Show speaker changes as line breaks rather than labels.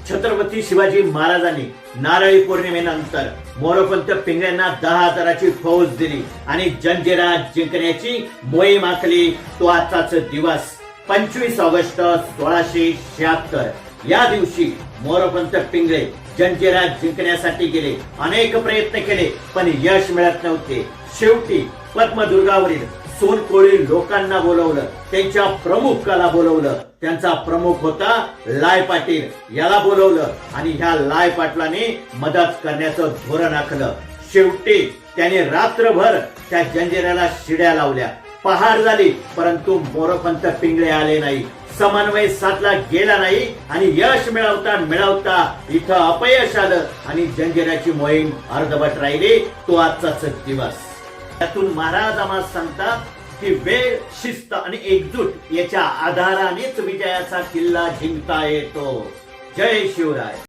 छत्रपती शिवाजी महाराजांनी नारळी पौर्णिमेनंतर मोरोपंत पिंगळ्यांना 10,000ची फौज दिली आणि जंजिरा जिंकण्याची मोहीम आखली. तो आजचाच दिवस 25 ऑगस्ट 1676. या दिवशी मोरोपंत पिंगळे जंजिरा जिंकण्यासाठी गेले. अनेक प्रयत्न केले पण यश मिळत नव्हते. शेवटी पद्मदुर्गावरील सोनकोळी लोकांना बोलवलं, त्यांच्या प्रमुखाला बोलवलं. त्यांचा प्रमुख होता लाय पाटील, याला बोलवलं आणि ह्या लाय पाटलाने मदत करण्याचं धोरण आखलं. शेवटी त्याने रात्रभर त्या जंजिऱ्याला शिड्या लावल्या. पहार झाली परंतु मोरोपंत पिंगळे आले नाही. समन्वय साधला गेला नाही आणि यश मिळवता मिळवता इथं अपयश आलं आणि जंजिऱ्याची मोहीम अर्धवट राहिली. तो आजचाच दिवस. त्यातून महाराज आम्हाला सांगतात की वेळ, शिस्त आणि एकजूट याच्या आधारानेच विजयाचा किल्ला जिंकता येतो. जय शिवराय.